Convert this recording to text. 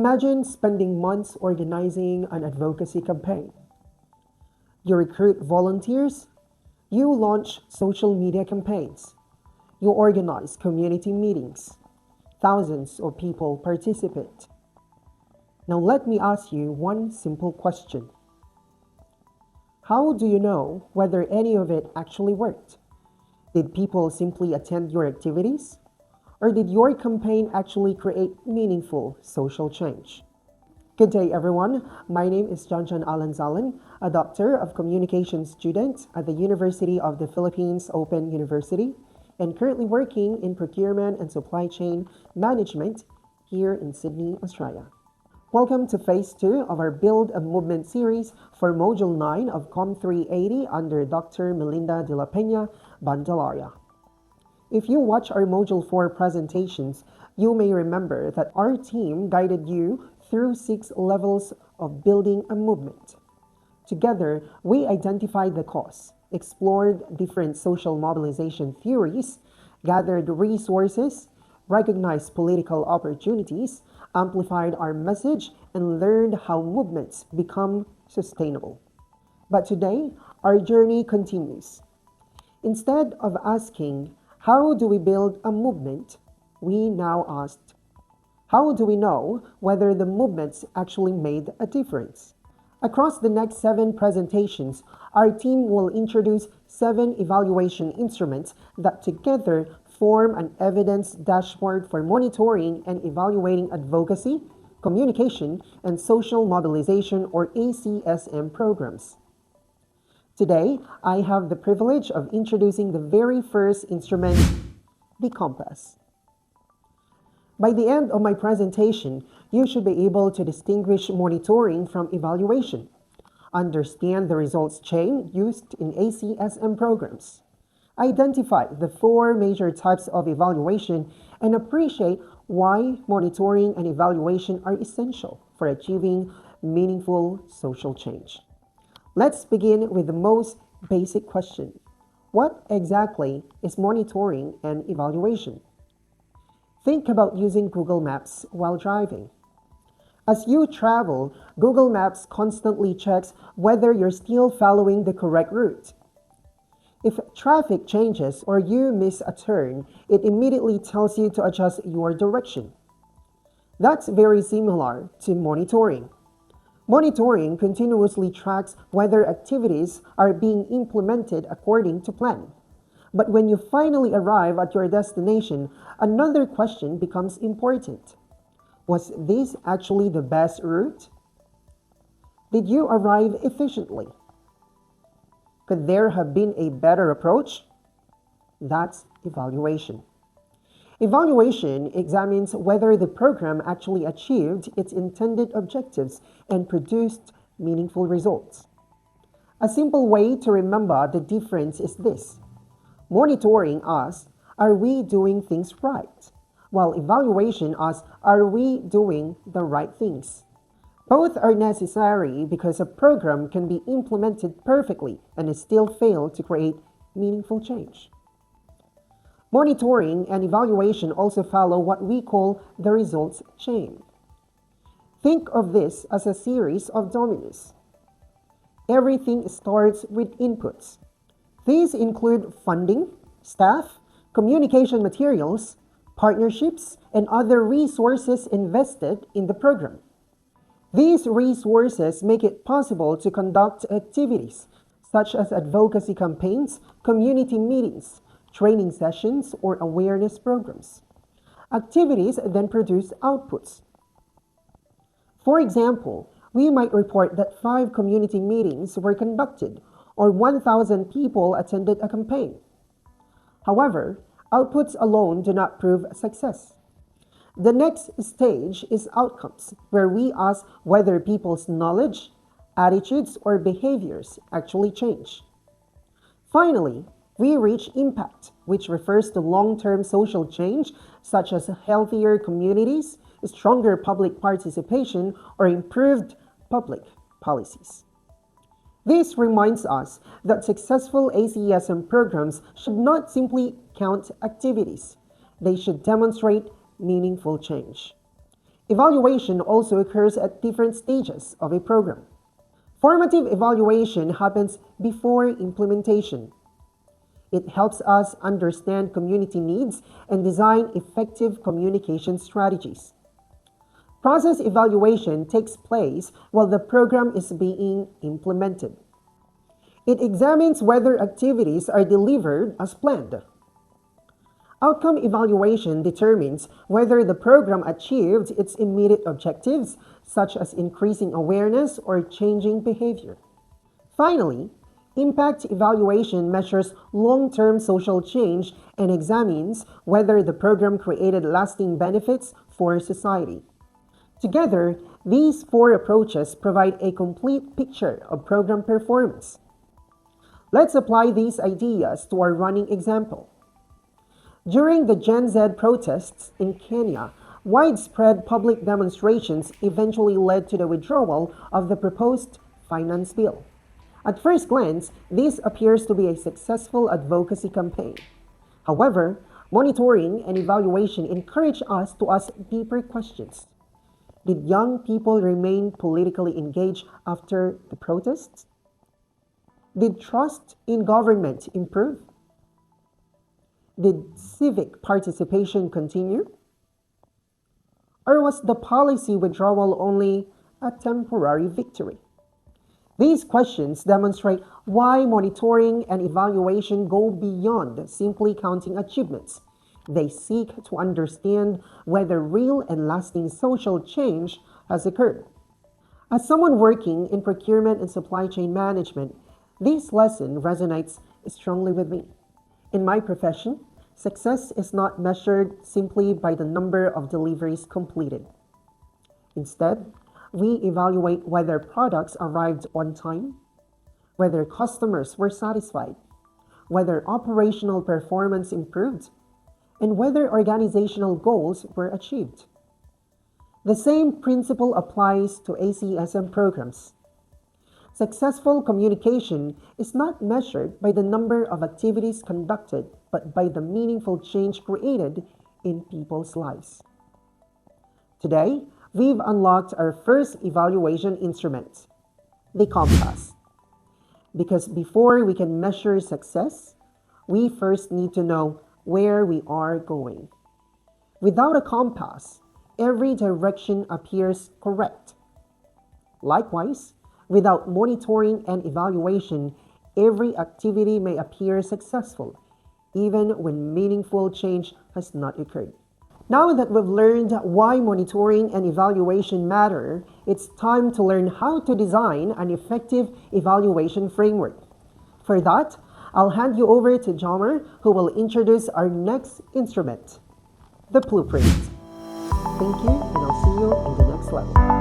Imagine spending months organizing an advocacy campaign. You recruit volunteers, you launch social media campaigns, you organize community meetings. Thousands of people participate. Now let me ask you one simple question. How do you know whether any of it actually worked? Did people simply attend your activities? Or did your campaign actually create meaningful social change? Good day, everyone. My name is Janjan Alanzalan, a Doctor of Communication student at the University of the Philippines Open University, and currently working in procurement and supply chain management here in Sydney, Australia. Welcome to Phase 2 of our Build a Movement series for Module 9 of COMM 380 under Dr. Melinda de la Peña Bandalaria. If you watch our Module 4 presentations, you may remember that our team guided you through 6 levels of building a movement. Together, we identified the cause, explored different social mobilization theories, gathered resources, recognized political opportunities, amplified our message, and learned how movements become sustainable. But today, our journey continues. Instead of asking, how do we build a movement? We now asked, how do we know whether the movements actually made a difference? Across the next 7 presentations, our team will introduce 7 evaluation instruments that together form an evidence dashboard for monitoring and evaluating advocacy, communication, and social mobilization or ACSM programs. Today, I have the privilege of introducing the very first instrument, the compass. By the end of my presentation, you should be able to distinguish monitoring from evaluation, understand the results chain used in ACSM programs, identify the 4 major types of evaluation, and appreciate why monitoring and evaluation are essential for achieving meaningful social change. Let's begin with the most basic question. What exactly is monitoring and evaluation? Think about using Google Maps while driving. As you travel, Google Maps constantly checks whether you're still following the correct route. If traffic changes or you miss a turn, it immediately tells you to adjust your direction. That's very similar to monitoring. Monitoring continuously tracks whether activities are being implemented according to plan. But when you finally arrive at your destination, another question becomes important. Was this actually the best route? Did you arrive efficiently? Could there have been a better approach? That's evaluation. Evaluation examines whether the program actually achieved its intended objectives and produced meaningful results. A simple way to remember the difference is this. Monitoring asks, are we doing things right? While evaluation asks, are we doing the right things? Both are necessary because a program can be implemented perfectly and still fail to create meaningful change. Monitoring and evaluation also follow what we call the results chain. Think of this as a series of dominoes. Everything starts with inputs. These include funding, staff, communication materials, partnerships, and other resources invested in the program. These resources make it possible to conduct activities such as advocacy campaigns, community meetings, training sessions, or awareness programs. Activities then produce outputs. For example, we might report that 5 community meetings were conducted or 1,000 people attended a campaign. However, outputs alone do not prove success. The next stage is outcomes, where we ask whether people's knowledge, attitudes, or behaviors actually change. Finally, we reach impact, which refers to long-term social change, such as healthier communities, stronger public participation, or improved public policies. This reminds us that successful ACSM programs should not simply count activities. They should demonstrate meaningful change. Evaluation also occurs at different stages of a program. Formative evaluation happens before implementation. It helps us understand community needs and design effective communication strategies. Process evaluation takes place while the program is being implemented. It examines whether activities are delivered as planned. Outcome evaluation determines whether the program achieved its immediate objectives, such as increasing awareness or changing behavior. Finally, impact evaluation measures long-term social change and examines whether the program created lasting benefits for society. Together, these four approaches provide a complete picture of program performance. Let's apply these ideas to our running example. During the Gen Z protests in Kenya, widespread public demonstrations eventually led to the withdrawal of the proposed finance bill. At first glance, this appears to be a successful advocacy campaign. However, monitoring and evaluation encourage us to ask deeper questions. Did young people remain politically engaged after the protests? Did trust in government improve? Did civic participation continue? Or was the policy withdrawal only a temporary victory? These questions demonstrate why monitoring and evaluation go beyond simply counting achievements. They seek to understand whether real and lasting social change has occurred. As someone working in procurement and supply chain management, this lesson resonates strongly with me. In my profession, success is not measured simply by the number of deliveries completed. Instead, we evaluate whether products arrived on time, whether customers were satisfied, whether operational performance improved, and whether organizational goals were achieved. The same principle applies to ACSM programs. Successful communication is not measured by the number of activities conducted, but by the meaningful change created in people's lives. Today, we've unlocked our first evaluation instrument, the compass. Because before we can measure success, we first need to know where we are going. Without a compass, every direction appears correct. Likewise, without monitoring and evaluation, every activity may appear successful, even when meaningful change has not occurred. Now that we've learned why monitoring and evaluation matter, it's time to learn how to design an effective evaluation framework. For that, I'll hand you over to Jomer, who will introduce our next instrument, the blueprint. Thank you, and I'll see you in the next level.